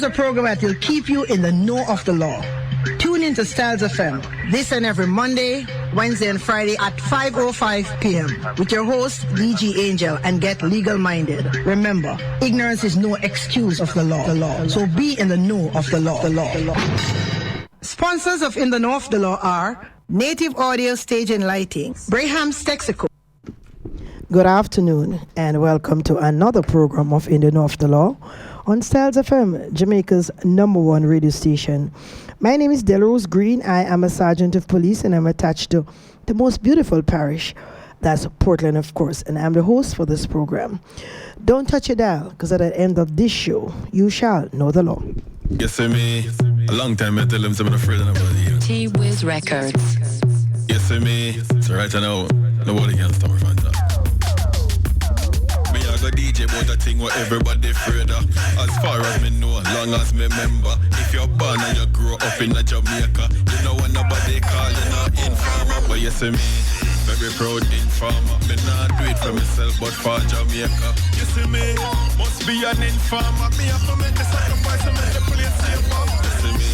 a program that will keep you in the know of the law. Tune in to Styles FM this and every Monday, Wednesday, and Friday at 5:05 p.m. with your host, DG Angel, and get legal minded. Remember, ignorance is no excuse of the law. So be in the know of the law. Sponsors of In the Know of the Law are Native Audio Stage and Lighting, Braham's Texaco. Good afternoon and welcome to another program of In the Know of the Law on Styles FM, Jamaica's #1 radio station. My name is Delrose Green. I am a sergeant of police and I'm attached to the most beautiful parish. That's Portland, of course, and I'm the host for this program. Don't touch your dial, because at the end of this show, you shall know the law. You see me, a long time I tell them I'm afraid of nobody. T-Wiz Records. You see me, so right now, nobody can stop me from that. Me I go DJ about a thing what everybody afraid of. As far as me know, long as me remember. If you're born and you grow up in Jamaica, you know when nobody call you not informer. But you see me, very proud informer. Me not do it for myself, but for Jamaica. You see me, must be an informer. Me have to make the sacrifice and make the police safer. You see me,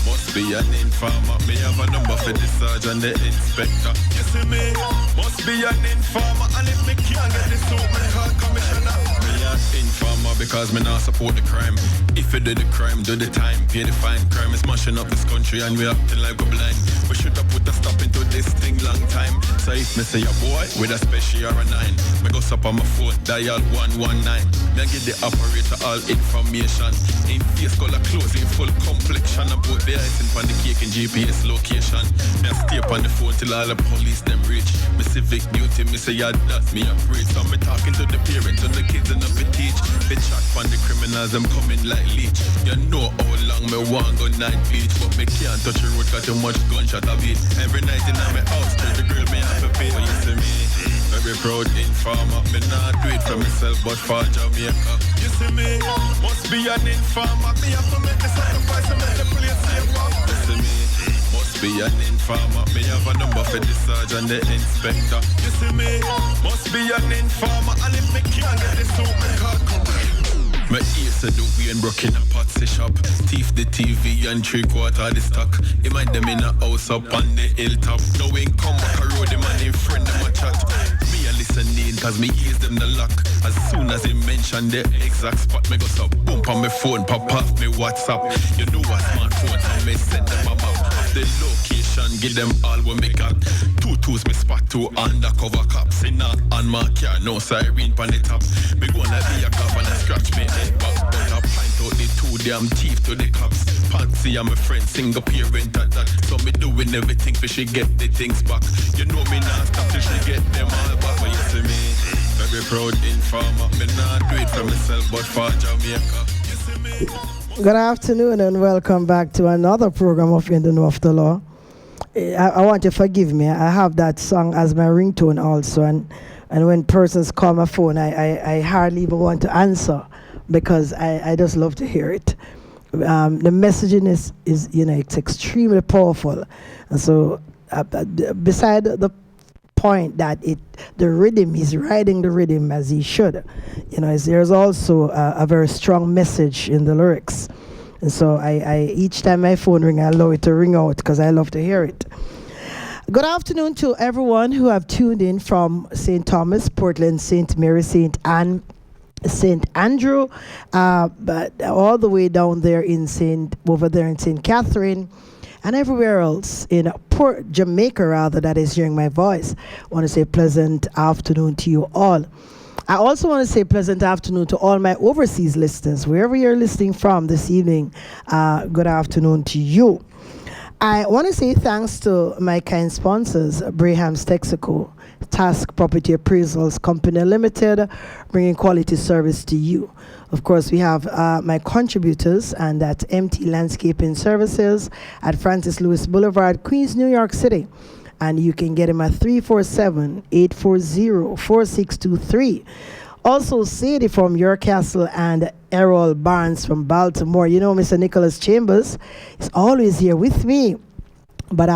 must be an informer. Me have a number for the sergeant, the inspector. You see me, must be an informer. And if me can't get this out, me call commissioner. Me an informer because me not support the crime. If you do the crime, do the time, pay the fine. Crime is smashing up this country and we acting like we're blind. We should have put a stop into this thing long time. So if me say a boy with a special or a 9, me go up on my phone, dial 119. Then give the operator all information. In face color clothes, in full complexion. I put the icing on the cake in GPS location. Me stay up on the phone till all the police them reach. Me civic duty, me say yeah, that's me a preach. So me talking to the parents and the kids and the teach. They chat on the criminals, them coming like leech. You know how long me want go night beach, but me can't touch the road got too much gunshot of it. Every night in my house, tell the girl me have to pay. But you see me, very proud informer. Me not do it for myself, but for Jamaica. You see me, must be an informer. Me have to make the sacrifice and make the police safer. You see me, must be an informer. Me have a number for the sergeant, the inspector. You see me, must be an informer. And if me can't get this out, me can't come back. My ears said the way and broke in a patsy shop. Thief the TV and 3/4 of the stock. He mind them in a house up on the hilltop. No one come back a road, the man in front of my chat. Me a listening cause me ears them the lock. As soon as he mentioned the exact spot, me go so bump on my phone, pop off me WhatsApp. You know what smartphone, so me send them a map. Off the location, give them all what me got. 2 twos me spot 2 undercover cops. In on my car, no siren pan the top. Me gonna be a cop and a scratch me. But I point out the 2 damn teeth to the cops. Patsy and my friend, single parent at that. So me doing everything for she get the things back. You know me not stop till she get them all back. But you see me, very proud informer. Me not do it for myself, but for Jamaica. You see me. Good afternoon and welcome back to another program of In the Know of the Law. I want you to forgive me. I have that song as my ringtone also, and when persons call my phone, I hardly even want to answer, because I just love to hear it. The messaging is it's extremely powerful, and so beside the point that the rhythm is riding the rhythm as he should, there's also a very strong message in the lyrics, and so I each time my phone ring, I allow it to ring out because I love to hear it. Good afternoon to everyone who have tuned in from St. Thomas, Portland, St. Mary, St. Anne, St. Andrew, but all the way down there over there in St. Catherine, and everywhere else in Port Jamaica, rather, that is hearing my voice. I want to say pleasant afternoon to you all. I also want to say pleasant afternoon to all my overseas listeners, wherever you're listening from this evening. Good afternoon to you. I want to say thanks to my kind sponsors, Braham's Texaco, Task Property Appraisals Company Limited, bringing quality service to you. Of course, we have my contributors, and that's MT Landscaping Services at Francis Lewis Boulevard, Queens, New York City. And you can get them at 347-840-4623. Also, Sadie from York Castle and Errol Barnes from Baltimore. You know, Mr. Nicholas Chambers is always here with me But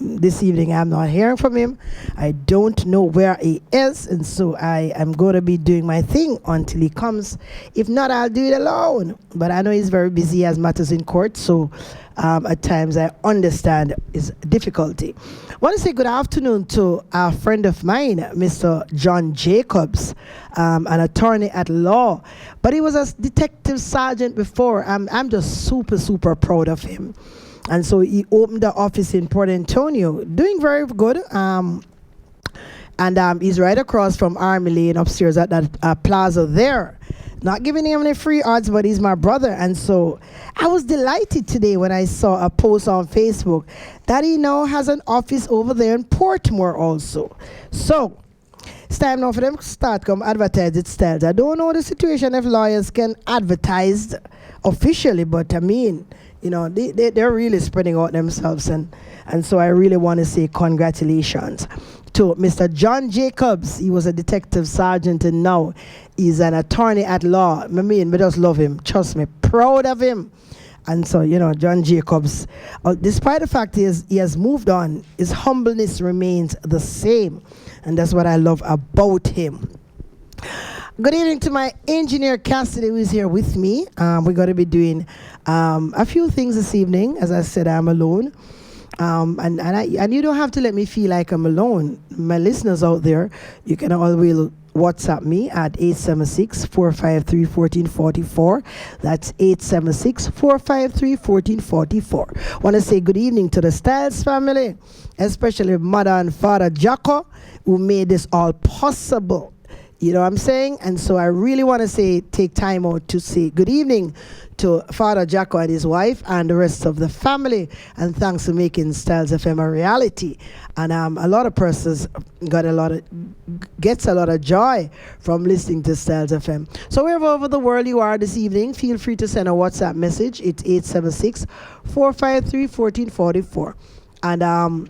this evening I'm not hearing from him. I don't know where he is, and so I am going to be doing my thing until he comes. If not, I'll do it alone. But I know he's very busy, he has matters in court, so at times I understand his difficulty. I want to say good afternoon to a friend of mine, Mr. John Jacobs, an attorney at law, but he was a detective sergeant before. I'm just super proud of him. And so he opened the office in Port Antonio, doing very good. And he's right across from Army Lane upstairs at that plaza there. Not giving him any free odds, but he's my brother. And so I was delighted today when I saw a post on Facebook that he now has an office over there in Portmore also. So it's time now for them to start come advertise its styles. I don't know the situation if lawyers can advertise officially, but I mean, you know, they're really spreading out themselves. And so I really want to say congratulations to Mr. John Jacobs. He was a detective sergeant and now he's an attorney at law. I mean, we just love him. Trust me, proud of him. And so, you know, John Jacobs, despite the fact he has moved on, his humbleness remains the same. And that's what I love about him. Good evening to my engineer Cassidy, who is here with me. We're going to be doing a few things this evening. As I said, I'm alone. And you don't have to let me feel like I'm alone. My listeners out there, you can always WhatsApp me at 876-453-1444. That's 876-453-1444. Want to say good evening to the Styles family, especially Mother and Father Jacko, who made this all possible. You know what I'm saying? And so I really want to take time out to say good evening to Father Jacko and his wife and the rest of the family. And thanks for making Styles FM a reality. And a lot of persons gets a lot of joy from listening to Styles FM. So wherever over the world you are this evening, feel free to send a WhatsApp message. It's 876-453-1444. And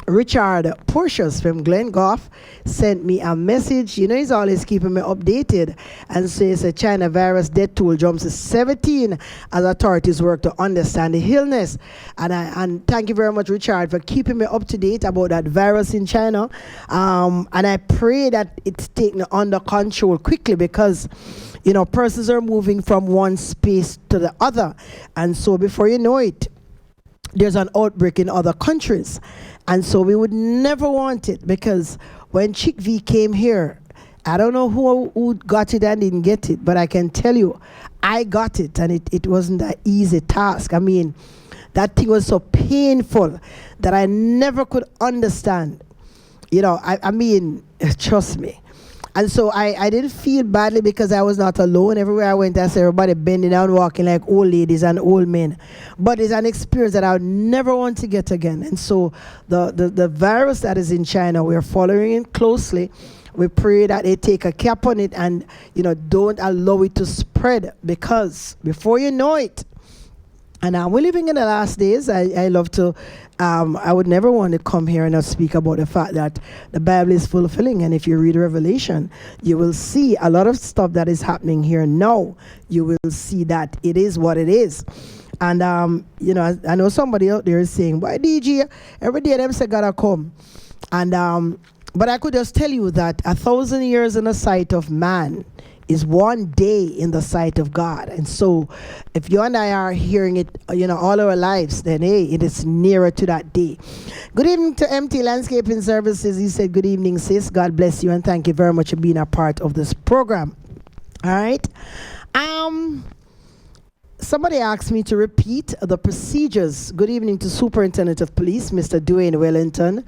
Richard Portius from Glengoff sent me a message. You know, he's always keeping me updated and says a China virus death toll jumps to 17 as authorities work to understand the illness. And thank you very much, Richard, for keeping me up to date about that virus in China. And I pray that it's taken under control quickly because, you know, persons are moving from one space to the other. And so before you know it, there's an outbreak in other countries. And so we would never want it, because when Chick V came here, I don't know who got it and didn't get it, but I can tell you, I got it, and it wasn't an easy task. I mean, that thing was so painful that I never could understand. You know, I mean, trust me. And so I didn't feel badly because I was not alone. Everywhere I went, I saw everybody bending down, walking like old ladies and old men. But it's an experience that I would never want to get again. And so the virus that is in China, we're following it closely. We pray that they take a cap on it and, you know, don't allow it to spread, because before you know it, and we're living in the last days. I love to, I would never want to come here and not speak about the fact that the Bible is fulfilling. And if you read Revelation, you will see a lot of stuff that is happening here now. You will see that it is what it is. And, you know, I know somebody out there is saying, why DJ, every day them say gotta come. And, but I could just tell you that 1,000 years in the sight of man is one day in the sight of God. And so if you and I are hearing it, you know, all our lives, then hey, it is nearer to that day. Good evening to MT Landscaping Services. He said, good evening, sis. God bless you, and thank you very much for being a part of this program. All right. Somebody asked me to repeat the procedures. Good evening to Superintendent of Police, Mr. Dwayne Wellington.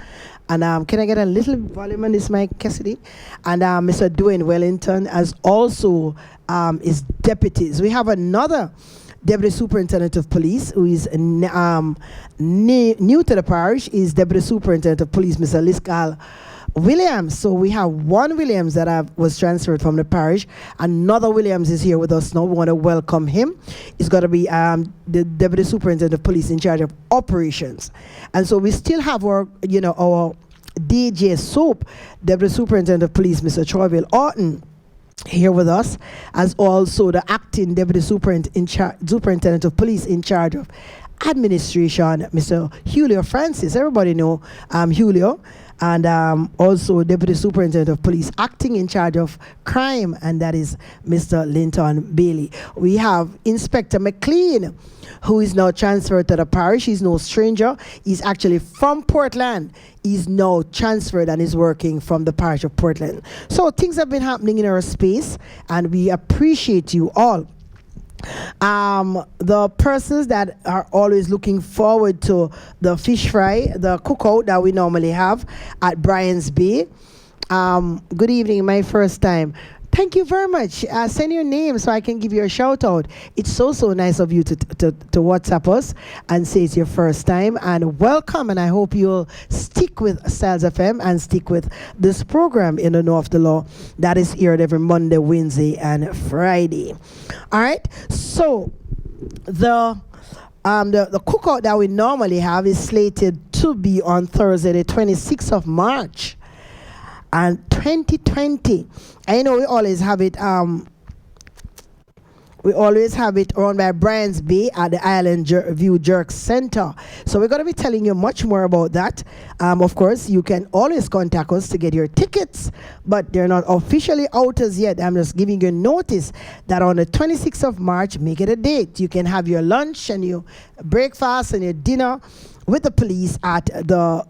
And can I get a little volume on this mic, Cassidy? And Mr. Dwayne Wellington as also his deputies. We have another Deputy Superintendent of Police who is new to the parish, is Deputy Superintendent of Police, Mr. Liskal Williams. So we have one Williams that was transferred from the parish. Another Williams is here with us now. We want to welcome him. He's going to be the Deputy Superintendent of Police in charge of operations. And so we still have our DJ Soap, Deputy Superintendent of Police, Mr. Troyville Orton, here with us, as also the acting Deputy Superintendent of Police in charge of Administration, Mr. Julio Francis. Everybody know Julio. And also Deputy Superintendent of Police acting in charge of crime, and that is Mr. Linton Bailey. We have Inspector McLean, who is now transferred to the parish. He's no stranger. He's actually from Portland. He's now transferred and is working from the parish of Portland. So things have been happening in our space, and we appreciate you all. The persons that are always looking forward to the fish fry, the cookout that we normally have at Brian's Bay. Good evening, my first time. Thank you very much. Send your name so I can give you a shout out. It's so nice of you to WhatsApp us and say it's your first time, and welcome, and I hope you'll stick with Styles FM and stick with this program in the Know of the Law that is aired every Monday, Wednesday, and Friday. All right, so the cookout that we normally have is slated to be on Thursday, the 26th of March. And 2020, I know we always have it run by Brian's Bay at the Island View Jerk Center. So we're going to be telling you much more about that. Of course, you can always contact us to get your tickets, but they're not officially out as yet. I'm just giving you notice that on the 26th of March, make it a date. You can have your lunch and your breakfast and your dinner with the police at the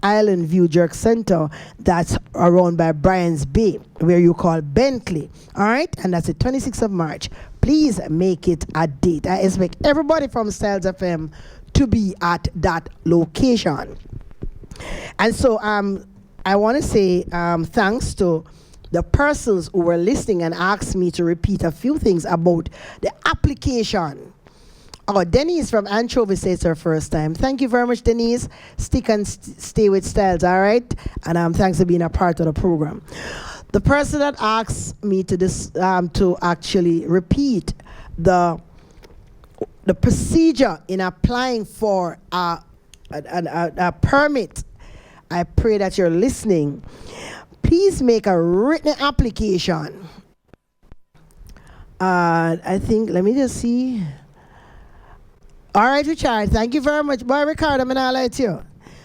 Island View Jerk Center that's around by Brian's Bay, where you call Bentley. All right? And that's the 26th of March. Please make it a date. I expect everybody from Styles FM to be at that location. And so I want to say thanks to the persons who were listening and asked me to repeat a few things about the application. Oh, Denise from Anchovy says her first time. Thank you very much, Denise. Stick and stay with Styles, all right? And thanks for being a part of the program. The person that asked me to actually repeat the procedure in applying for a permit, I pray that you're listening. Please make a written application. I think, let me just see. All right, Richard, thank you very much. Boy, Ricardo, I'm going to lie to you.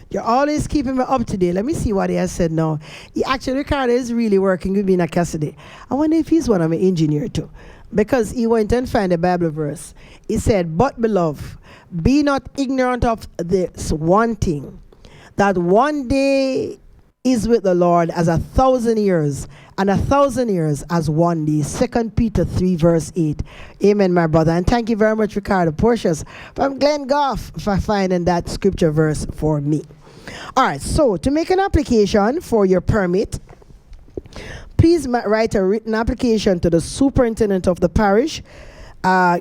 You're always keeping me up to date. Let me see what he has said now. Ricardo is really working with me in a Cassidy. I wonder if he's one of my engineers too. Because he went and found a Bible verse. He said, but beloved, be not ignorant of this one thing, that one day is with the Lord as 1,000 years, and 1,000 years as one day. 2 Peter 3 verse 8. Amen, my brother. And thank you very much, Ricardo Portius from Glen Goff, for finding that scripture verse for me. All right, so to make an application for your permit, please write a written application to the superintendent of the parish,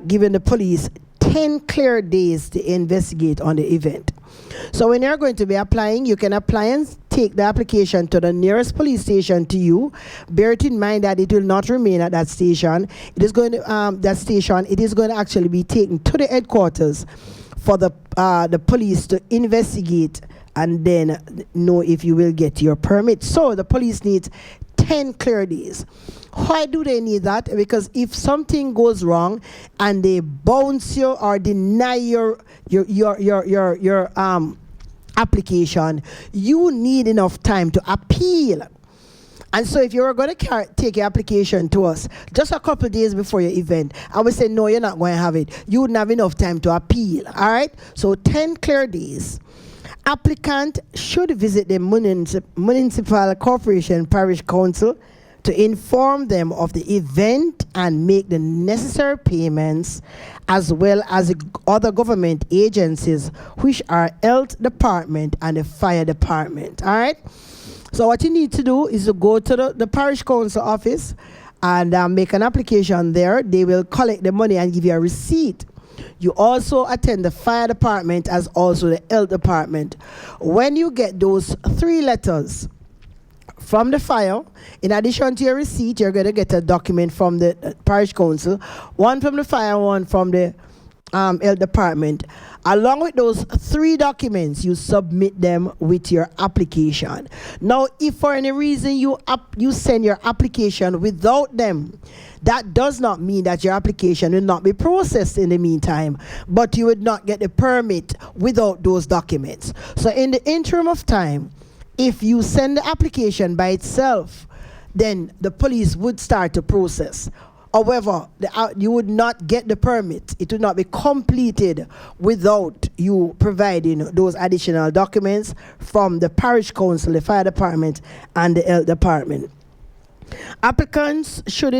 giving the police 10 clear days to investigate on the event. So when you're going to be applying, you can apply and take the application to the nearest police station to you. Bear it in mind that it will not remain at that station. It is going to it is going to actually be taken to the headquarters for the police to investigate and then know if you will get your permit. So the police needs 10 clear days. Why do they need that? Because if something goes wrong and they bounce you or deny your application, you need enough time to appeal. And so if you were going to take your application to us just a couple of days before your event, I would say, no, you're not going to have it. You wouldn't have enough time to appeal. All right? So 10 clear days. Applicant should visit the municipal corporation parish council to inform them of the event and make the necessary payments, as well as other government agencies, which are health department and the fire department. All right? So what you need to do is to go to the parish council office and make an application there. They will collect the money and give you a receipt. You also attend the fire department as also the health department. When you get those 3 letters from the fire, in addition to your receipt, you're going to get a document from the parish council, one from the fire, one from the health department. Along with those 3 documents, you submit them with your application. Now, if for any reason you send your application without them, that does not mean that your application will not be processed in the meantime, but you would not get the permit without those documents. So in the interim of time, if you send the application by itself, then the police would start to process. However, you would not get the permit. It would not be completed without you providing those additional documents from the parish council, the fire department, and the health department. Applicants should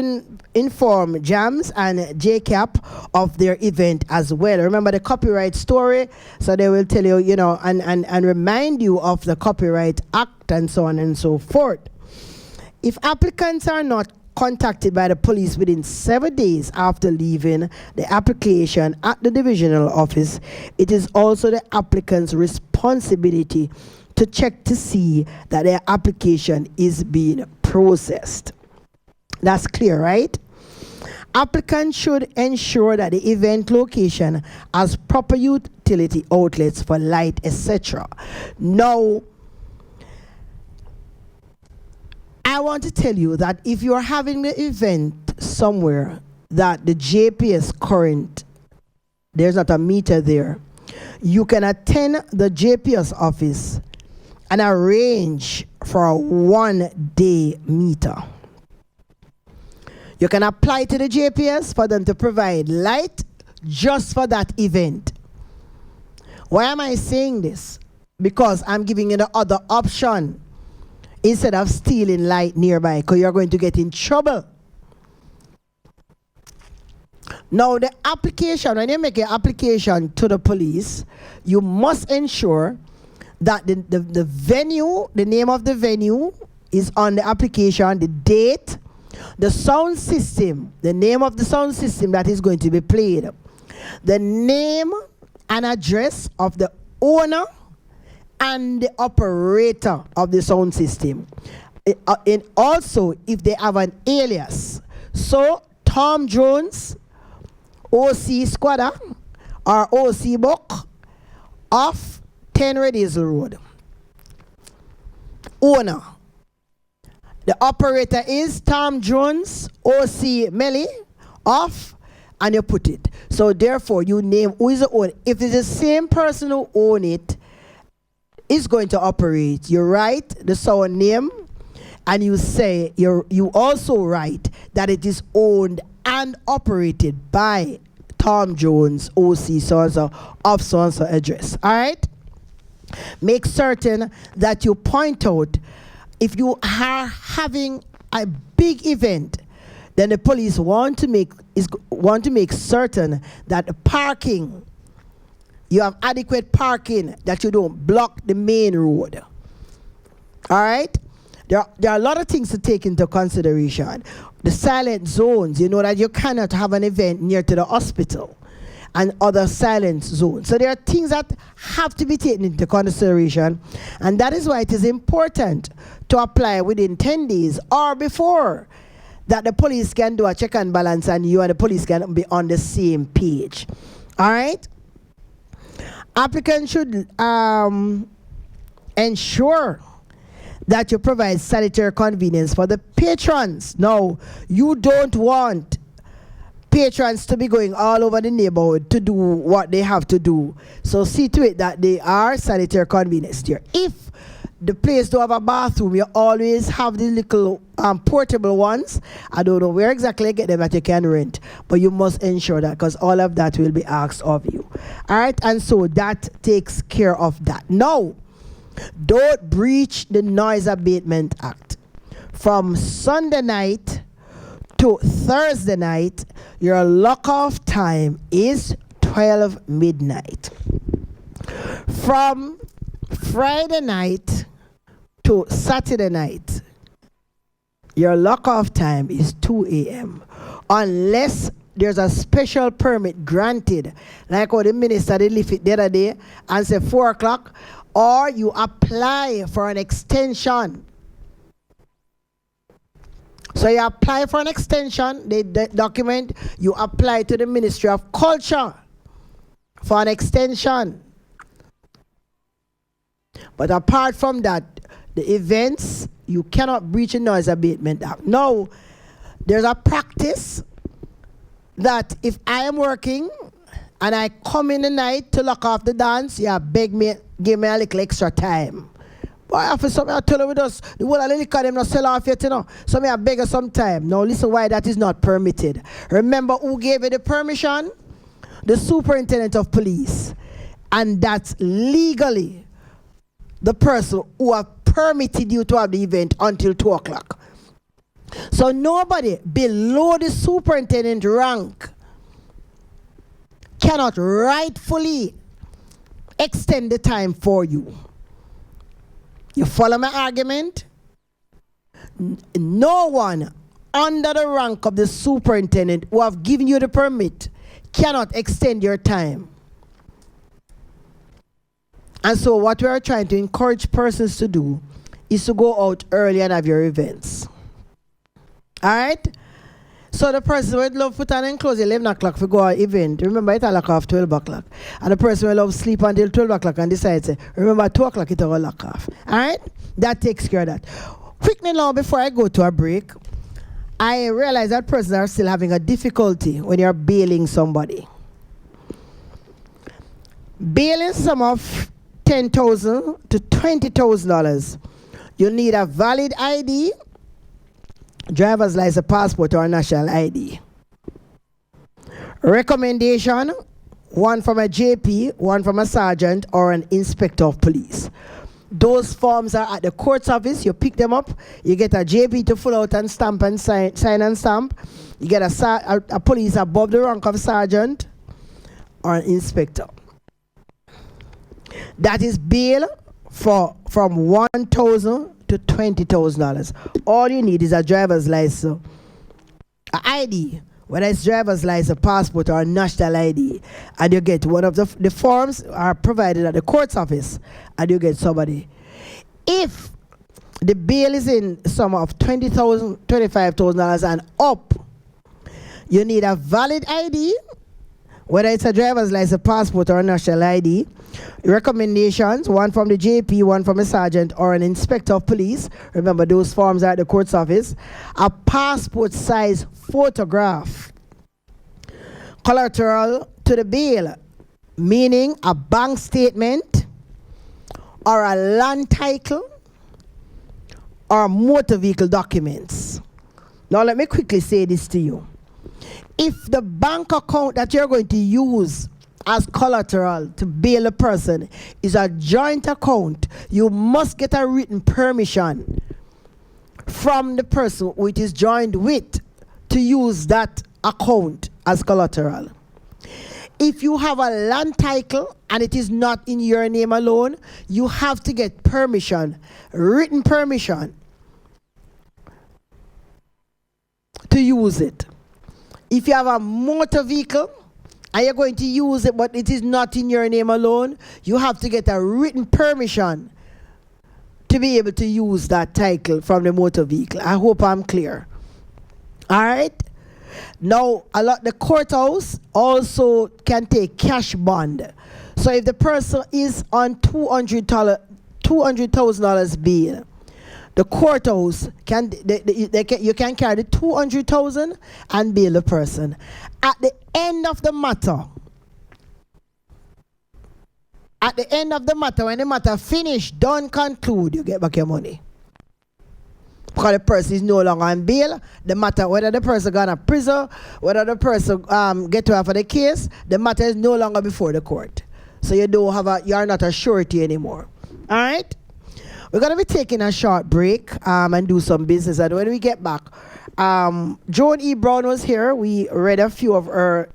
inform JAMS and JCAP of their event as well. Remember the copyright story, so they will tell you, and remind you of the Copyright Act and so on and so forth. If applicants are not contacted by the police within 7 days after leaving the application at the divisional office, it is also the applicant's responsibility to check to see that their application is being processed. That's clear, right? Applicants should ensure that the event location has proper utility outlets for light, etc. Now, I want to tell you that if you are having the event somewhere that the JPS current, there's not a meter there, you can attend the JPS office and arrange for a 1-day meter. You can apply to the JPS for them to provide light just for that event. Why am I saying this? Because I'm giving you the other option. Instead of stealing light nearby, because you're going to get in trouble. Now, the application, when you make an application to the police, you must ensure that the venue, the name of the venue is on the application, the date, the sound system, the name of the sound system that is going to be played, the name and address of the owner and the operator of the sound system. And also, if they have an alias. So, Tom Jones, OC Squadder, or OC Buck, off 10 Rediesel Road. Owner. The operator is Tom Jones, OC Melly, off, and you put it. So, therefore, you name who is the owner. If it's the same person who owns it, is going to operate. You write the sound name, and you say you also write that it is owned and operated by Tom Jones, OC so-and-so, of so-and-so address. All right? Make certain that you point out if you are having a big event, then the police want to make certain that the parking, you have adequate parking, that you don't block the main road. All right? There are a lot of things to take into consideration. The silent zones, you know that you cannot have an event near to the hospital and other silent zones. So there are things that have to be taken into consideration, and that is why it is important to apply within 10 days or before, that the police can do a check and balance and you and the police can be on the same page. All right? Applicants should ensure that you provide sanitary convenience for the patrons. Now, you don't want patrons to be going all over the neighborhood to do what they have to do. So see to it that they are sanitary convenience there. If the place don't have a bathroom, you always have the little portable ones. I don't know where exactly you get them that you can rent, but you must ensure that, because all of that will be asked of you. All right, and so that takes care of that. Now, don't breach the Noise Abatement Act. From Sunday night to Thursday night, your lock-off time is 12 midnight. From Friday night to Saturday night, your lock-off time is 2 a.m. unless there's a special permit granted, like how the minister did lift it the other day and say 4 o'clock, or you apply for an extension. So you apply for an extension, the document, you apply to the Ministry of Culture for an extension. But apart from that, the events, you cannot breach a Noise Abatement Act. Now, there's a practice that if I am working and I come in the night to lock off the dance, you beg me, give me a little extra time. Boy, after something I tell you with us, the whole of the liquor them not sell off yet, you know. So I beg you some time. Now listen why that is not permitted. Remember who gave you the permission? The superintendent of police. And that's legally the person who have permitted you to have the event until 2 o'clock. So nobody below the superintendent rank cannot rightfully extend the time for you. You follow my argument? No one under the rank of the superintendent who have given you the permit cannot extend your time. And so what we are trying to encourage persons to do is to go out early and have your events. All right? So the person would love put on and close 11 o'clock for go our event. Remember, it's a lock off 12 o'clock. And the person will love sleep until 12 o'clock and decide, say, remember, 2 o'clock it will lock off. All right? That takes care of that. Quickly now, before I go to a break, I realize that persons are still having a difficulty when you're bailing somebody. Bailing sum of $10,000 to $20,000. You need a valid ID, driver's license, passport, or national ID. Recommendation, one from a JP, one from a sergeant, or an inspector of police. Those forms are at the court's office. You pick them up. You get a JP to fill out and stamp and sign and stamp. You get a police above the rank of sergeant or an inspector. That is bail from $1,000 to $20,000. All you need is a driver's license, an ID, whether it's driver's license, passport, or a national ID, and you get one of the forms are provided at the court's office, and you get somebody. If the bail is in sum of $20,000, $25,000 and up, you need a valid ID, whether it's a driver's license, passport, or a national ID. Recommendations, one from the JP, one from a sergeant, or an inspector of police. Remember, those forms are at the court's office. A passport size photograph. Collateral to the bail, meaning a bank statement, or a land title, or motor vehicle documents. Now let me quickly say this to you. If the bank account that you're going to use as collateral to bail a person is a joint account, you must get a written permission from the person who it is joined with to use that account as collateral. If you have a land title and it is not in your name alone, you have to get permission, written permission, to use it. If you have a motor vehicle and you're going to use it but it is not in your name alone, you have to get a written permission to be able to use that title from the motor vehicle. I hope I'm clear. All right? Now, the courthouse also can take cash bond. So if the person is on $200,000 bail, the courthouse you can carry the $200,000 and bail the person. At the end of the matter, when the matter finished, done, conclude, you get back your money. Because the person is no longer on bail, the matter whether the person gone to prison, whether the person get to have for the case, the matter is no longer before the court. So you are not a surety anymore. All right? We're going to be taking a short break and do some business. And when we get back, Joan E. Brown was here. We read a few of her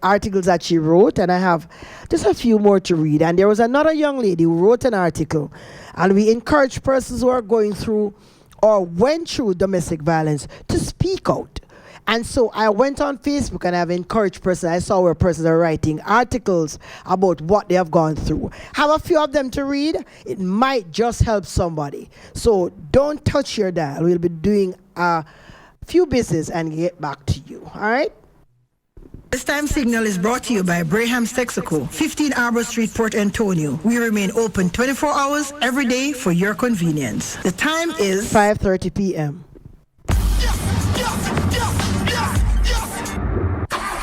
articles that she wrote, and I have just a few more to read. And there was another young lady who wrote an article, and we encourage persons who are going through or went through domestic violence to speak out. And so I went on Facebook and I've encouraged persons. I saw where persons are writing articles about what they have gone through. Have a few of them to read. It might just help somebody. So don't touch your dial. We'll be doing a few business and get back to you. All right? This time signal is brought to you by Braham's Texaco, 15 Arbor Street, Port Antonio. We remain open 24 hours every day for your convenience. The time is 5:30 p.m.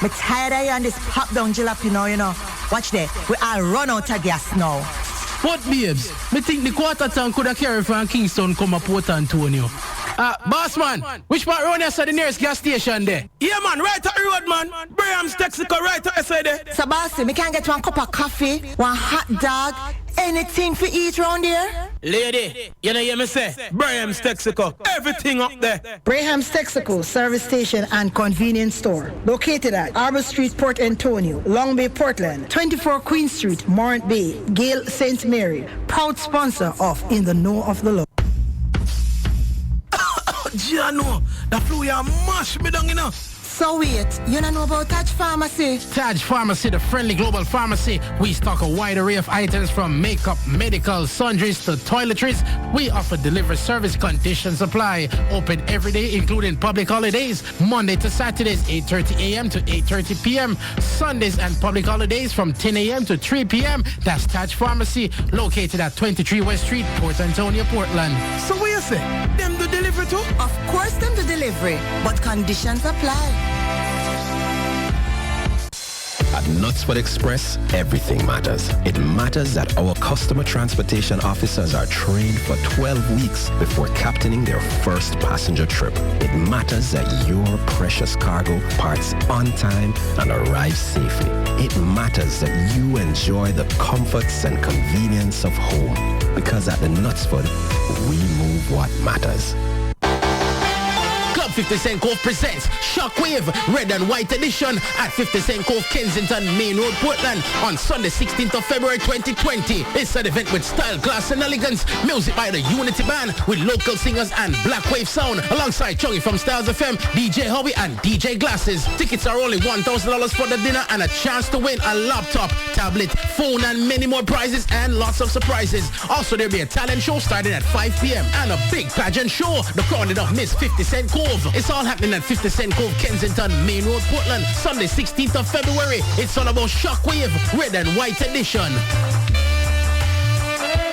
Me tired of you on this pop down jalapeno, you know. Watch there. We all run out of gas now. But babes, me think the quarter tank could have carried from Kingston come up Port Antonio. Boss man, which part round here is the nearest gas station there? Yeah man, right at the road man. Braham's Texaco right at the side there. So bossy, me can get one cup of coffee, one hot dog, anything for eat round here? Lady, you know hear me say? Braham's Texaco, everything up there. Braham's Texaco service station and convenience store. Located at Arbor Street, Port Antonio, Long Bay, Portland, 24 Queen Street, Morant Bay, Gale St. Mary. Proud sponsor of In the Know of the Law. Giano, the flu ya mash me down, you know. So wait, you don't know about Taj Pharmacy? Taj Pharmacy, the friendly global pharmacy. We stock a wide array of items from makeup, medical, sundries to toiletries. We offer delivery service, conditions apply. Open every day, including public holidays. Monday to Saturdays, 8:30 a.m. to 8:30 p.m. Sundays and public holidays from 10 a.m. to 3 p.m. That's Taj Pharmacy, located at 23 West Street, Port Antonio, Portland. So what you say? Them do delivery too? Of course them do delivery, but conditions apply. At Knutsford Express, everything matters. It matters that our customer transportation officers are trained for 12 weeks before captaining their first passenger trip. It matters that your precious cargo parts on time and arrive safely. It matters that you enjoy the comforts and convenience of home. Because at the Knutsford, we move what matters. 50 Cent Cove presents Shockwave Red and White Edition at 50 Cent Cove, Kensington, Main Road, Portland on Sunday 16th of February 2020. It's an event with style, class and elegance. Music by the Unity Band with local singers and Black Wave Sound alongside Chungy from Styles FM, DJ Hobby and DJ Glasses. Tickets are only $1,000 for the dinner and a chance to win a laptop, tablet, phone and many more prizes and lots of surprises. Also there'll be a talent show starting at 5 p.m. and a big pageant show. The crown of Miss 50 Cent Cove. It's all happening at 50 Cent Cove, Kensington, Main Road, Portland, Sunday 16th of February. It's all about Shockwave Red and White Edition.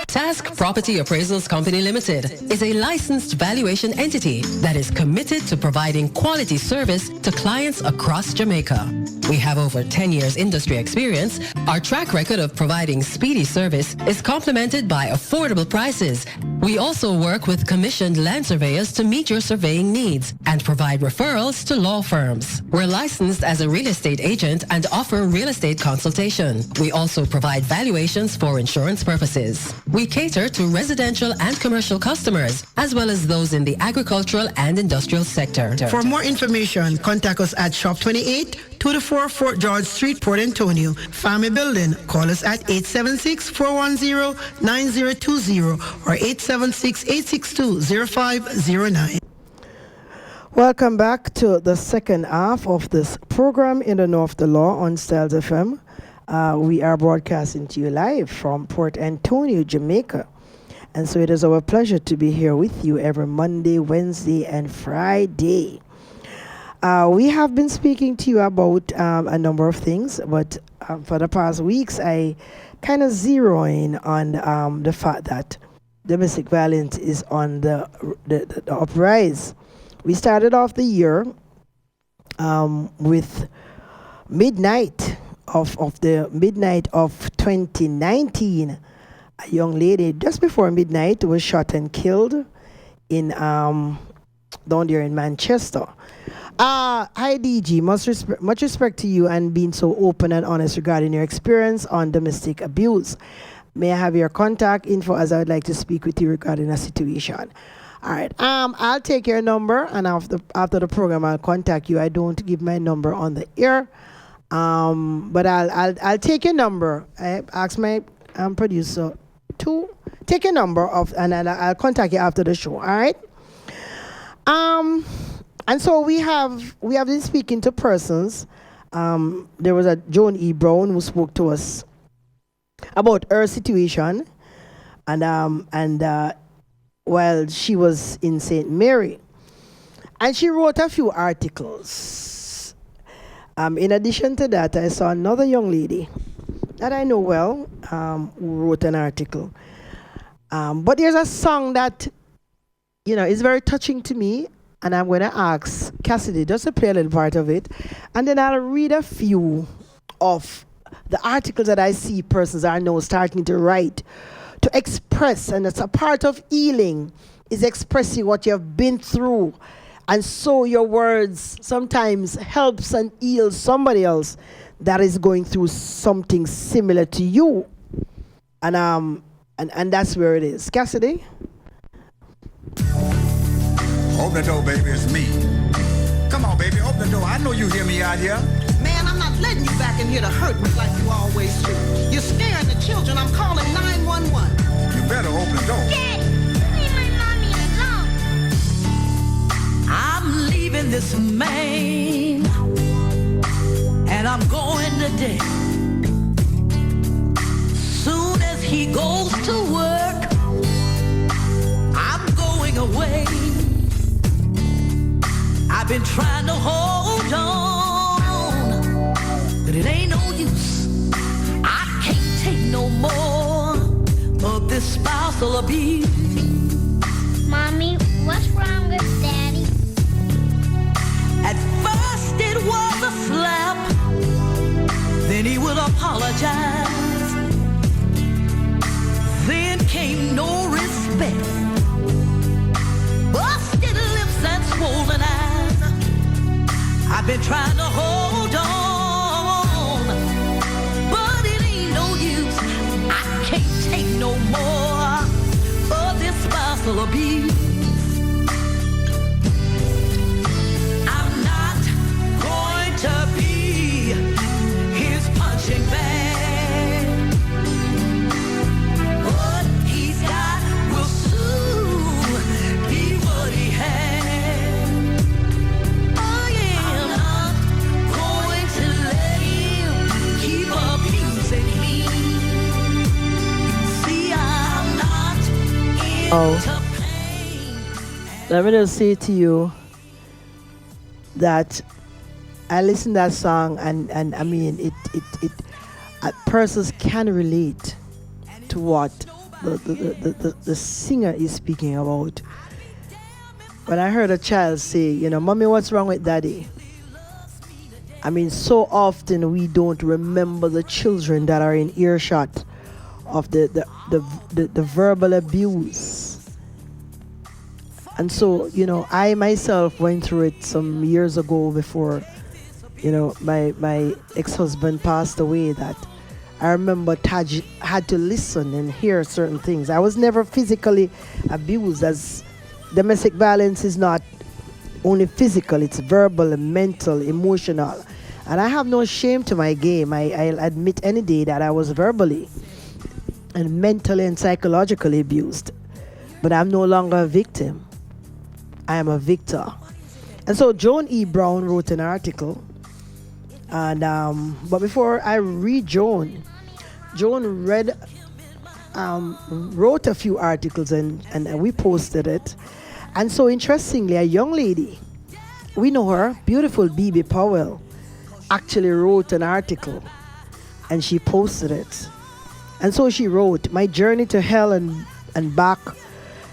Task Property Appraisals Company Limited is a licensed valuation entity that is committed to providing quality service to clients across Jamaica. We have over 10 years industry experience. Our track record of providing speedy service is complemented by affordable prices. We also work with commissioned land surveyors to meet your surveying needs and provide referrals to law firms. We're licensed as a real estate agent and offer real estate consultation. We also provide valuations for insurance purposes. We cater to residential and commercial customers, as well as those in the agricultural and industrial sector. For more information, contact us at Shop 28, 2-4 Fort George Street, Port Antonio, Family Building. Call us at 876-410-9020 or 876-862-0509. Welcome back to the second half of this program in the Know of the Law on Styles FM. We are broadcasting to you live from Port Antonio, Jamaica. And so it is our pleasure to be here with you every Monday, Wednesday, and Friday. We have been speaking to you about a number of things, but for the past weeks, I kind of zero in on the fact that domestic violence is on the uprise. We started off the year with midnight of 2019. A young lady just before midnight was shot and killed in down there in Manchester. Hi DG, much respect to you and being so open and honest regarding your experience on domestic abuse. May I have your contact info as I would like to speak with you regarding a situation. All right. I'll take your number and after the program I'll contact you. I don't give my number on the air. But I'll take your number. I ask my producer to take your number and I'll contact you after the show. All right. And so we have been speaking to persons. There was a Joan E. Brown who spoke to us about her situation, and while she was in St. Mary, and she wrote a few articles. In addition to that, I saw another young lady that I know well who wrote an article. But there's a song that, is very touching to me, and I'm going to ask Cassidy just to play a little part of it, and then I'll read a few of the articles that I see persons are now starting to write to express, and it's a part of healing, is expressing what you have been through. And so your words sometimes helps and heals somebody else that is going through something similar to you. And that's where it is. Cassidy? Open the door, baby, it's me. Come on, baby, open the door. I know you hear me out here. Man, I'm not letting you back in here to hurt me like you always do. You're scaring the children. I'm calling 911. You better open the door. Dad, leave my mommy alone. I'm leaving this man, and I'm going today. Soon as he goes to work, I'm going away. I've been trying to hold on, but it ain't no use. I can't take no more of this spousal abuse. Mommy, what's wrong with Daddy? At first it was a slap, then he would apologize. Then came no respect, busted lips and swollen eyes. I've been trying to hold on, but it ain't no use. I can't take no more of this spousal abuse. I'm not going to be his punching bag. What he's got will soon be what he had. Oh yeah, I'm not going to let him keep abusing me. See, I'm not into pain. Let me just say to you that I listen to that song and I mean it persons can relate to what the singer is speaking about. When I heard a child say, Mommy, what's wrong with Daddy? I mean, so often we don't remember the children that are in earshot of the verbal abuse. And so, I myself went through it some years ago before, my ex-husband passed away, that I remember Taj had to listen and hear certain things. I was never physically abused, as domestic violence is not only physical, it's verbal and mental, emotional. And I have no shame to my game. I'll admit any day that I was verbally and mentally and psychologically abused. But I'm no longer a victim. I am a victor. And so Joan E. Brown wrote an article. And but before I read Joan wrote a few articles and we posted it. And so interestingly, a young lady, we know her, beautiful B.B. Powell, actually wrote an article and she posted it. And so she wrote, "My journey to hell and back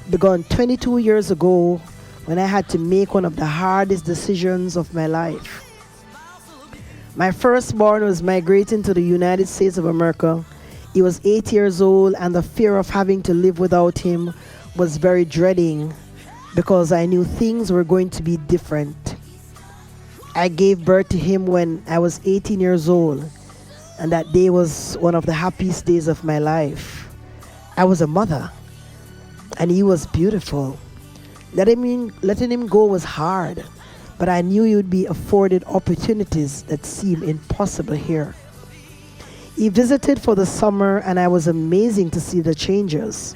began 22 years ago when I had to make one of the hardest decisions of my life. My firstborn was migrating to the United States of America. He was 8 years old, and the fear of having to live without him was very dreading because I knew things were going to be different. I gave birth to him when I was 18 years old, and that day was one of the happiest days of my life. I was a mother, and he was beautiful. Letting him go was hard, but I knew he would be afforded opportunities that seemed impossible here. He visited for the summer, and I was amazing to see the changes.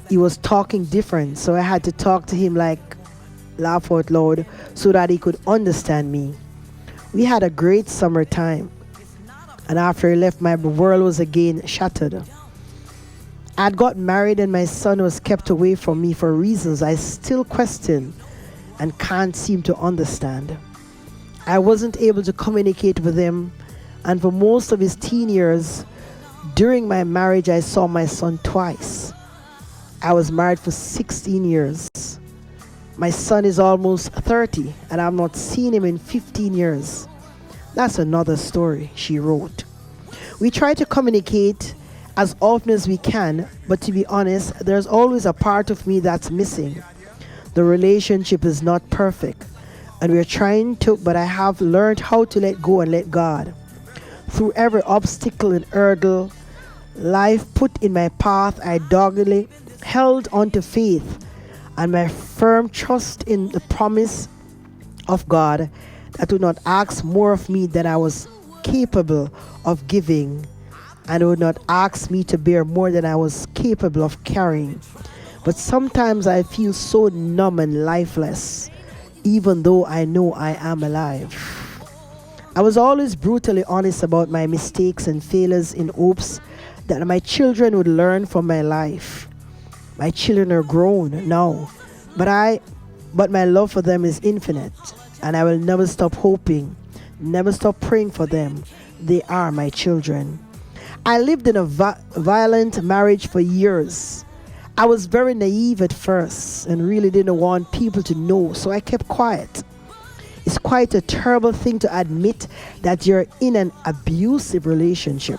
He was talking different, so I had to talk to him like laugh out loud so that he could understand me. We had a great summer time, and after he left, my world was again shattered. I had got married, and my son was kept away from me for reasons I still question and can't seem to understand. I wasn't able to communicate with him, and for most of his teen years, during my marriage, I saw my son twice. I was married for 16 years. My son is almost 30, and I've not seen him in 15 years. That's another story, she wrote. We try to communicate as often as we can, but to be honest, there's always a part of me that's missing. The relationship is not perfect, and we're trying to, but I have learned how to let go and let God. Through every obstacle and hurdle life put in my path, I doggedly held on to faith and my firm trust in the promise of God that would not ask more of me than I was capable of giving, and would not ask me to bear more than I was capable of carrying. But sometimes I feel so numb and lifeless, even though I know I am alive. I was always brutally honest about my mistakes and failures in hopes that my children would learn from my life. My children are grown now, but my love for them is infinite, and I will never stop hoping, never stop praying for them. They are my children. I lived in a violent marriage for years. I was very naive at first and really didn't want people to know, so I kept quiet. It's quite a terrible thing to admit that you're in an abusive relationship.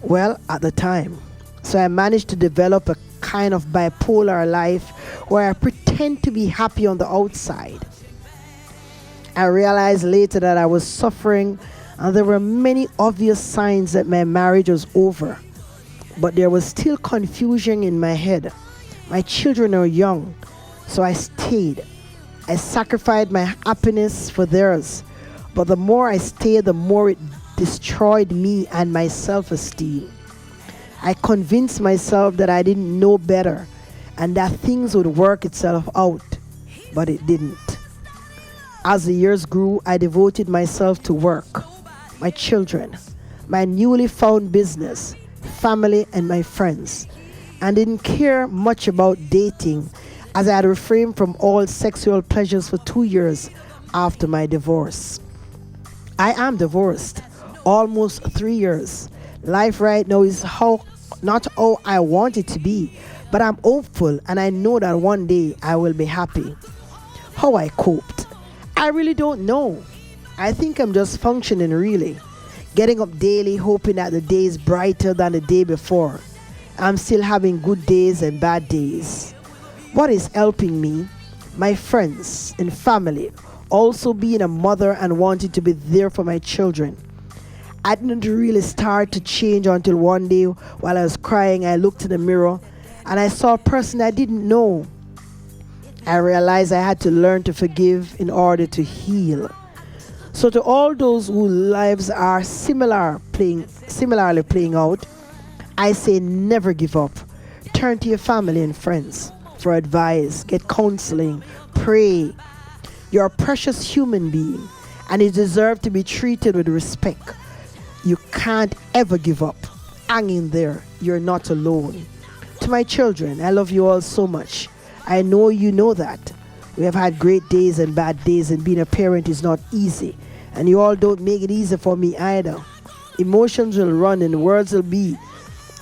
Well, at the time. So I managed to develop a kind of bipolar life where I pretend to be happy on the outside. I realized later that I was suffering, and there were many obvious signs that my marriage was over. But there was still confusion in my head. My children are young, so I stayed. I sacrificed my happiness for theirs. But the more I stayed, the more it destroyed me and my self-esteem. I convinced myself that I didn't know better and that things would work itself out, but it didn't. As the years grew, I devoted myself to work, my children, my newly found business, family, and my friends, and didn't care much about dating, as I had refrained from all sexual pleasures for 2 years after my divorce. I am divorced, almost 3 years. Life right now is not how I want it to be, but I'm hopeful, and I know that one day I will be happy. How I coped, I really don't know. I think I'm just functioning, really. Getting up daily, hoping that the day is brighter than the day before. I'm still having good days and bad days. What is helping me? My friends and family. Also being a mother and wanting to be there for my children. I didn't really start to change until one day while I was crying, I looked in the mirror and I saw a person I didn't know. I realized I had to learn to forgive in order to heal. So to all those whose lives are similarly playing out, I say never give up. Turn to your family and friends for advice, get counseling, pray. You're a precious human being and you deserve to be treated with respect. You can't ever give up. Hang in there. You're not alone. To my children, I love you all so much. I know you know that. We have had great days and bad days, and being a parent is not easy. And you all don't make it easy for me either. Emotions will run and words will be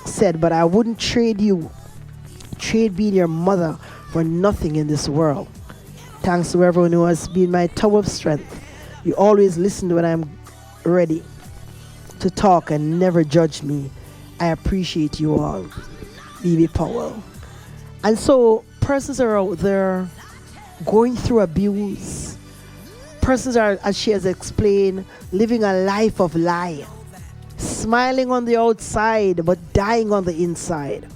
said, but I wouldn't trade being your mother for nothing in this world. Thanks to everyone who has been my tower of strength. You always listen when I'm ready to talk and never judge me. I appreciate you all. B.B. Powell. And so persons are out there going through abuse. Persons are, as she has explained, living a life of lie. Smiling on the outside but dying on the inside.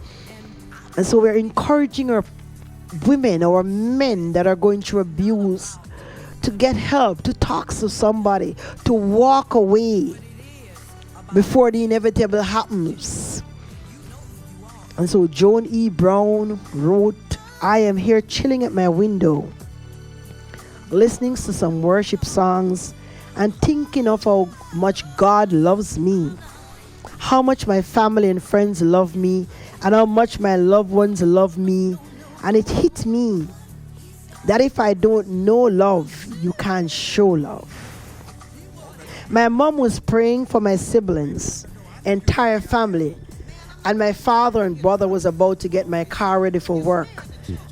And so we're encouraging our women or men that are going through abuse to get help, to talk to somebody, to walk away before the inevitable happens. And so Joan E. Brown wrote, I am here chilling at my window, listening to some worship songs and thinking of how much God loves me, how much my family and friends love me, and how much my loved ones love me. And it hit me that if I don't know love, you can't show love. My mom was praying for my siblings, entire family, and my father and brother was about to get my car ready for work,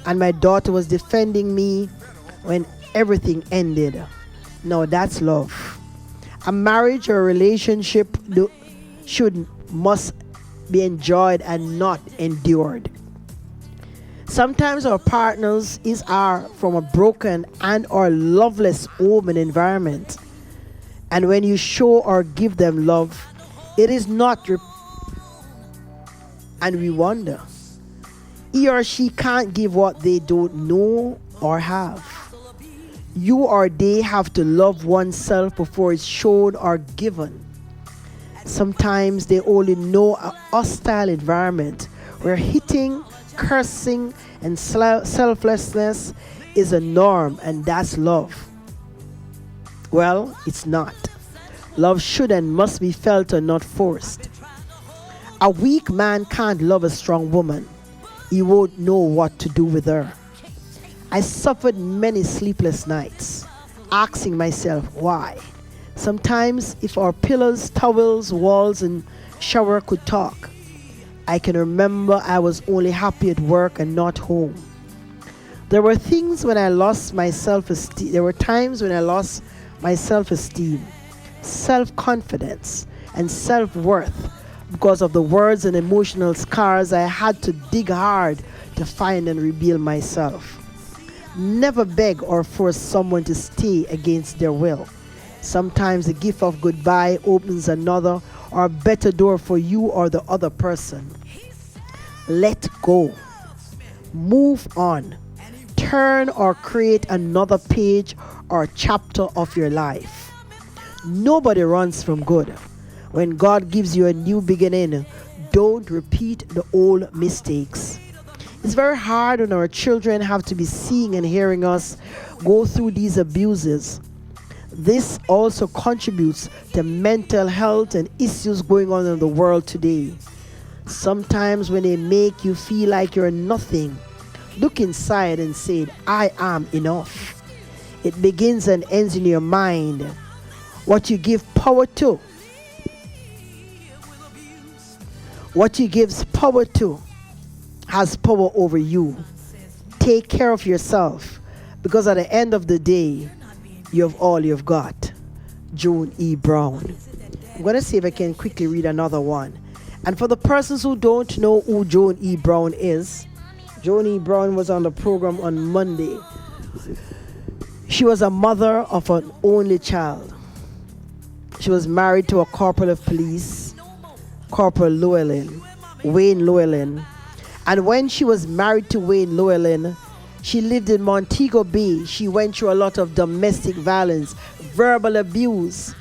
and my daughter was defending me when everything ended. No, that's love. A marriage or a relationship must be enjoyed and not endured. Sometimes our partners are from a broken and or loveless home and environment. And when you show or give them love, it is not and we wonder. He or she can't give what they don't know or have. You or they have to love oneself before it's shown or given. Sometimes they only know a hostile environment where hitting, cursing, and selflessness is a norm, and that's love. Well, it's not. Love should and must be felt and not forced. A weak man can't love a strong woman. He won't know what to do with her. I suffered many sleepless nights, asking myself why. Sometimes if our pillows, towels, walls, and shower could talk, I can remember I was only happy at work and not home. There were times when I lost my self-esteem, self-confidence, and self-worth because of the words and emotional scars I had to dig hard to find and rebuild myself. Never beg or force someone to stay against their will. Sometimes the gift of goodbye opens another or better door for you or the other person. Let go. Move on. Turn or create another page or chapter of your life. Nobody runs from good. When God gives you a new beginning, don't repeat the old mistakes. It's very hard when our children have to be seeing and hearing us go through these abuses. This also contributes to mental health and issues going on in the world today. Sometimes when they make you feel like you're nothing, look inside and say, I am enough. It begins and ends in your mind. What you give power to, has power over you. Take care of yourself, because at the end of the day, you have all you've got. Joan E. Brown. I'm going to see if I can quickly read another one. And for the persons who don't know who Joan E. Brown is, Joan E. Brown was on the program on Monday. She was a mother of an only child. She was married to a corporal of police, Corporal Wayne Llewellyn. And when she was married to Wayne Llewellyn, she lived in Montego Bay. She went through a lot of domestic violence, verbal abuse.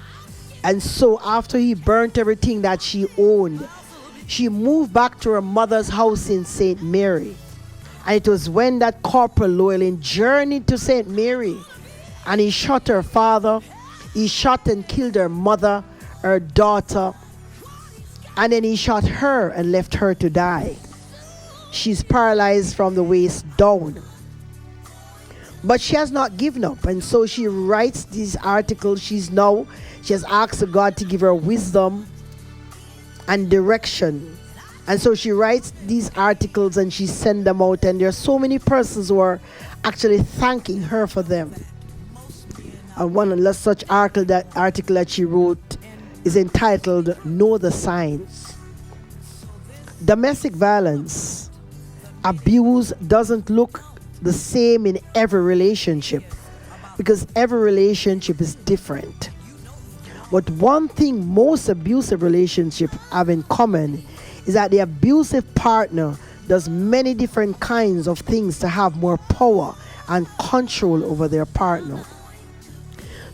And so after he burnt everything that she owned, she moved back to her mother's house in St. Mary. And it was when that Corporal Llewellyn journeyed to St. Mary and he shot her father, he shot and killed her mother, her daughter, and then he shot her and left her to die. She's paralyzed from the waist down. But she has not given up, and so she writes these articles. She has asked God to give her wisdom and direction. And so she writes these articles and she sends them out, and there are so many persons who are actually thanking her for them. And one such article that she wrote is entitled Know the Signs. Domestic violence, abuse doesn't look the same in every relationship, because every relationship is different. But one thing most abusive relationships have in common is that the abusive partner does many different kinds of things to have more power and control over their partner.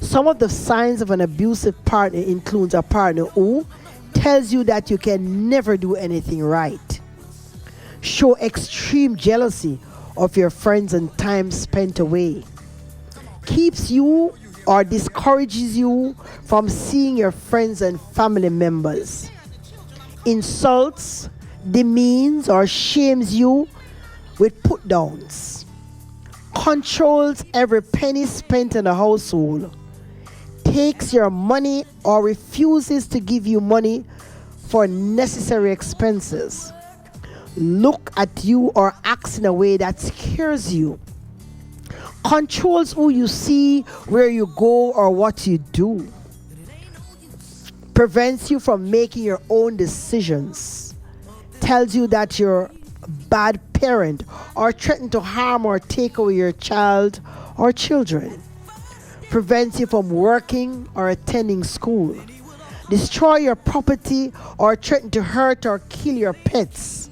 Some of the signs of an abusive partner includes a partner who tells you that you can never do anything right, show extreme jealousy of your friends and time spent away, keeps you or discourages you from seeing your friends and family members, insults, demeans, or shames you with put-downs, controls every penny spent in the household, takes your money or refuses to give you money for necessary expenses, look at you or acts in a way that scares you, controls who you see, where you go, or what you do, prevents you from making your own decisions, tells you that you're a bad parent, or threatens to harm or take away your child or children, prevents you from working or attending school, destroy your property, or threaten to hurt or kill your pets,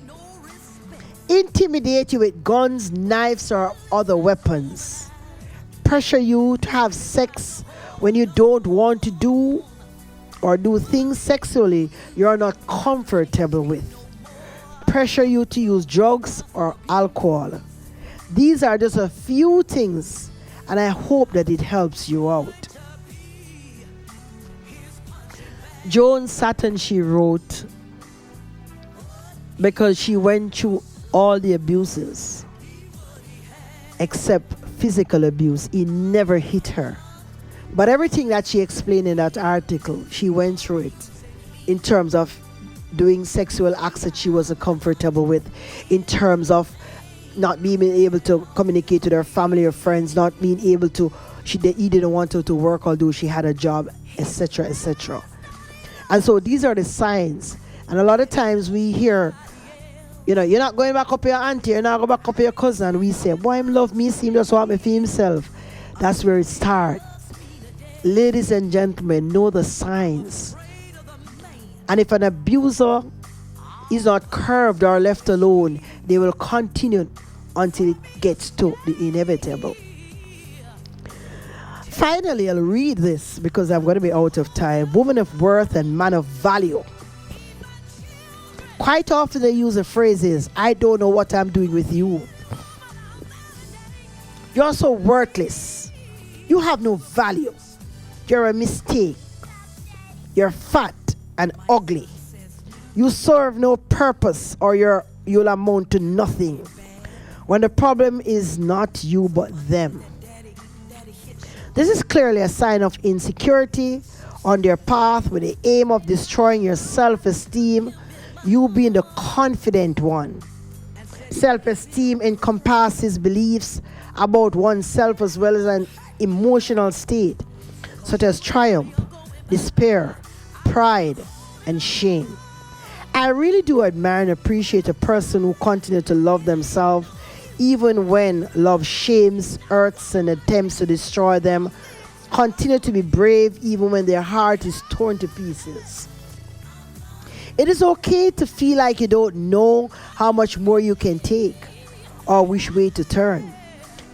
intimidate you with guns, knives, or other weapons, pressure you to have sex when you don't want to do, or do things sexually you're not comfortable with, pressure you to use drugs or alcohol. These are just a few things, and I hope that it helps you out. Joan Satin, she wrote, because she went through all the abuses except physical abuse. It never hit her. But everything that she explained in that article, she went through it in terms of doing sexual acts that she wasn't comfortable with, in terms of not being able to communicate with her family or friends, not being able to, he didn't want her to work although she had a job, etc., etc. And so these are the signs. And a lot of times we hear, you know, you're not going back up your auntie, you're not going back up your cousin, and we say, boy, him love me, see him just want me for himself. That's where it starts. Ladies and gentlemen, know the signs. And if an abuser is not curbed or left alone, they will continue until it gets to the inevitable. Finally, I'll read this because I'm going to be out of time. Woman of worth and man of value. Quite often they use the phrases, I don't know what I'm doing with you. You're so worthless. You have no value. You're a mistake. You're fat and ugly. You serve no purpose, or you'll amount to nothing. When the problem is not you but them. This is clearly a sign of insecurity on their path with the aim of destroying your self-esteem, you being the confident one. Self-esteem encompasses beliefs about oneself as well as an emotional state, such as triumph, despair, pride, and shame. I really do admire and appreciate a person who continues to love themselves even when love shames, hurts, and attempts to destroy them. Continue to be brave even when their heart is torn to pieces. It is okay to feel like you don't know how much more you can take or which way to turn.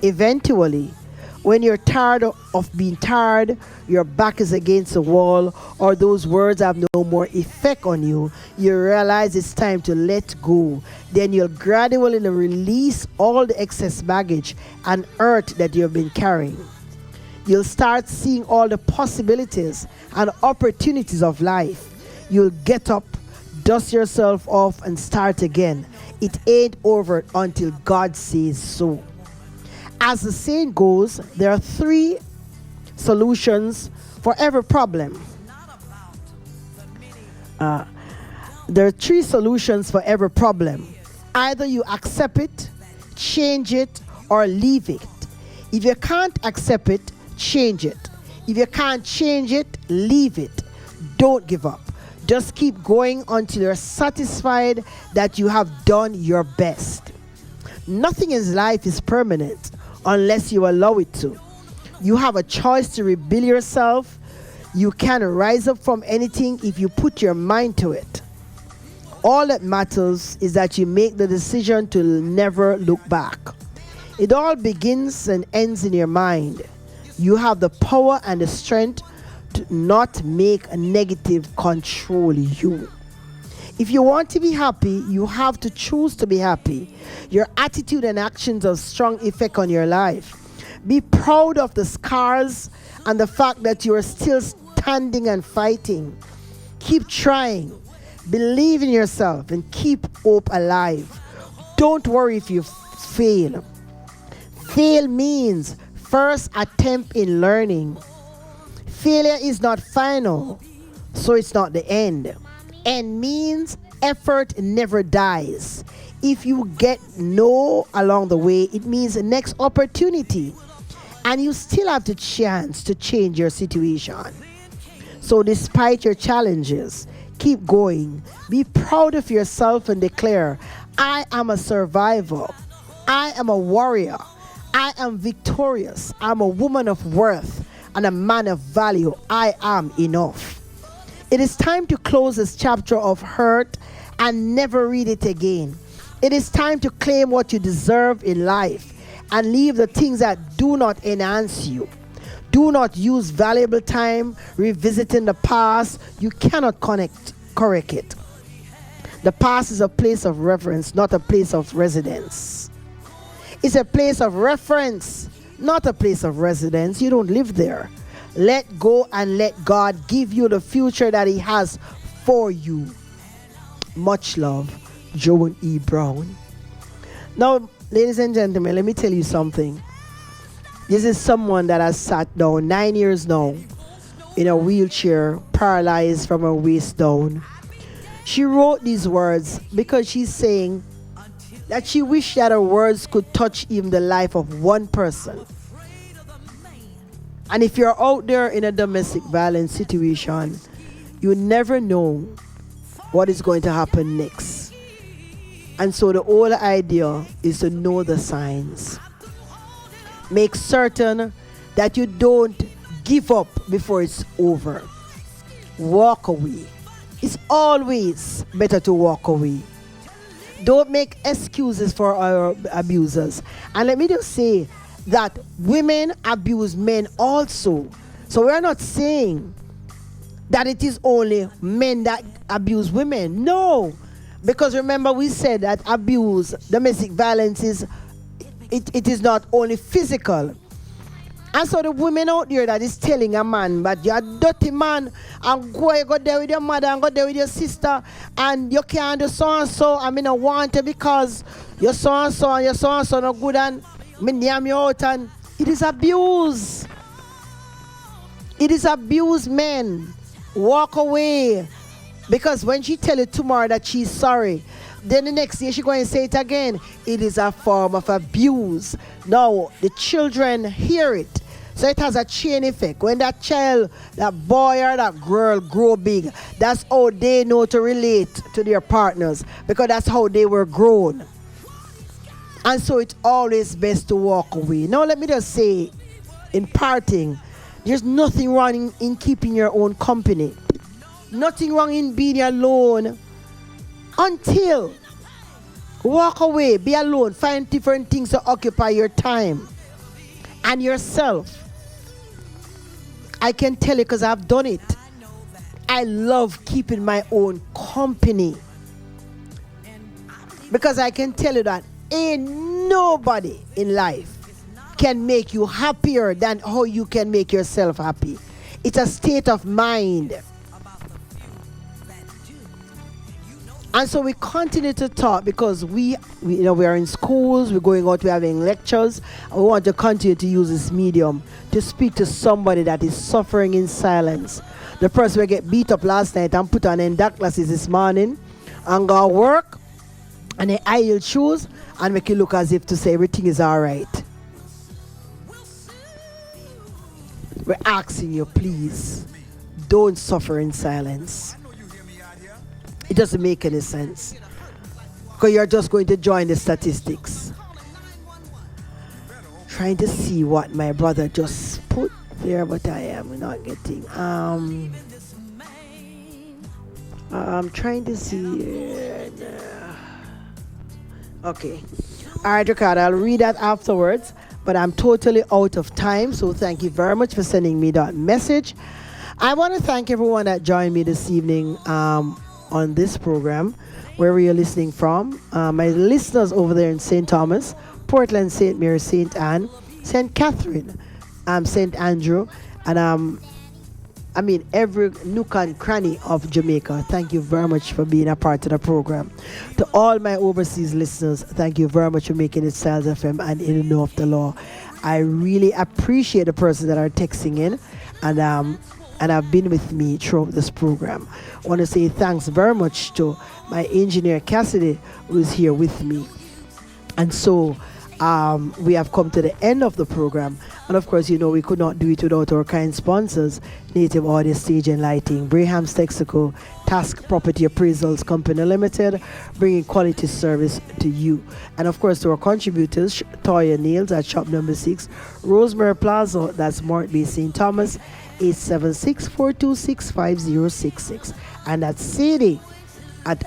Eventually, when you're tired of being tired, your back is against the wall, or those words have no more effect on you, you realize it's time to let go. Then you'll gradually release all the excess baggage and hurt that you've been carrying. You'll start seeing all the possibilities and opportunities of life. You'll get up, dust yourself off, and start again. It ain't over until God says so. As the saying goes, there are 3 solutions for every problem. There are 3 solutions for every problem. Either you accept it, change it, or leave it. If you can't accept it, change it. If you can't change it, leave it. Don't give up. Just keep going until you're satisfied that you have done your best. Nothing in life is permanent unless you allow it to. You have a choice to rebuild yourself. You can rise up from anything if you put your mind to it. All that matters is that you make the decision to never look back. It all begins and ends in your mind. You have the power and the strength to not make a negative control you. If you want to be happy, you have to choose to be happy. Your attitude and actions have strong effect on your life. Be proud of the scars and the fact that you are still standing and fighting. Keep trying. Believe in yourself and keep hope alive. Don't worry if you fail. Fail means first attempt in learning. Failure is not final, so it's not the end. End means effort never dies. If you get no along the way, it means the next opportunity. And you still have the chance to change your situation. So despite your challenges, keep going. Be proud of yourself and declare, I am a survivor. I am a warrior. I am victorious. I'm a woman of worth and a man of value. I am enough. It is time to close this chapter of hurt and never read it again. It is time to claim what you deserve in life and leave the things that do not enhance you. Do not use valuable time revisiting the past. You cannot correct it. The past is a place of reference, not a place of residence. It's a place of reference, not a place of residence. You don't live there. Let go and let God give you the future that He has for you. Much love, Joan E. Brown. Now, ladies and gentlemen, let me tell you something. This is someone that has sat down 9 years now in a wheelchair, paralyzed from her waist down. She wrote these words because she's saying that she wished that her words could touch even the life of one person. And if you're out there in a domestic violence situation, you never know what is going to happen next. And so the whole idea is to know the signs. Make certain that you don't give up before it's over. Walk away. It's always better to walk away. Don't make excuses for our abusers. And let me just say that women abuse men also. So we're not saying that it is only men that abuse women. No. Because remember we said that abuse, domestic violence it is not only physical. And so the women out there that is telling a man, but you're a dirty man, and go there with your mother and go there with your sister, and you can't do so and so, I mean I want it because you're so and so and you're so and so no good, and me name you out, and it is abuse. It is abuse, men. Walk away. Because when she tell you tomorrow that she's sorry, then the next day she going to say it again. It is a form of abuse. Now, the children hear it. So it has a chain effect. When that child, that boy or that girl grow big, that's how they know to relate to their partners. Because that's how they were grown. And so it's always best to walk away. Now, let me just say, in parting, there's nothing wrong in keeping your own company. Nothing wrong in being alone until walk away, be alone, find different things to occupy your time and yourself. I can tell you because I've done it. I love keeping my own company because I can tell you that ain't nobody in life can make you happier than how you can make yourself happy. It's a state of mind. And so we continue to talk because we are in schools, we're going out, we're having lectures, and we want to continue to use this medium to speak to somebody that is suffering in silence. The person will get beat up last night and put on endoc glasses this morning and go work and the high heel shoes and make you look as if to say everything is all right. We're asking you, please, don't suffer in silence. It doesn't make any sense. Because you're just going to join the statistics. Trying to see what my brother just put there, but I am not getting. I'm trying to see. Okay. All right, Ricardo, I'll read that afterwards. But I'm totally out of time. So thank you very much for sending me that message. I want to thank everyone that joined me this evening on this program, where we are listening from. My listeners over there in St. Thomas, Portland, St. Mary, St. Anne, St. Catherine, St. Andrew, and every nook and cranny of Jamaica. Thank you very much for being a part of the program. To all my overseas listeners, thank you very much for making it Styles FM and In the Know of the Law. I really appreciate the persons that are texting in. and have been with me throughout this program. I want to say thanks very much to my engineer Cassidy, who is here with me. And so we have come to the end of the program. And of course, you know, we could not do it without our kind sponsors, Native Audio Stage and Lighting, Braham's Texaco, Task Property Appraisals Company Limited, bringing quality service to you. And of course, to our contributors, Toya Nails at shop number 6, Rosemary Plaza, that's Mort Bay St. Thomas, 876-426-5066. And that's CD at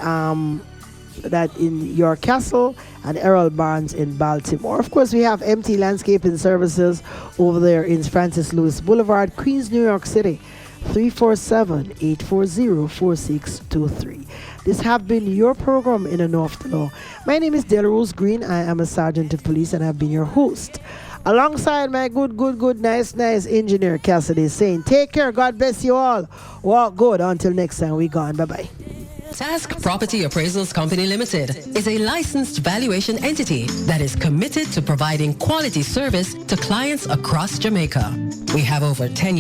that in York Castle and Errol Barnes in Baltimore. Of course, we have MT Landscaping Services over there in Francis Lewis Boulevard, Queens, New York City, 347-840-4623. This have been your program in the North the Law. My name is Delrose Green. I am a sergeant of police and I've been your host. Alongside my good, nice engineer Cassidy, saying, take care, God bless you all. Walk good. Until next time, we gone. Bye-bye. Task Property Appraisals Company Limited is a licensed valuation entity that is committed to providing quality service to clients across Jamaica. We have over 10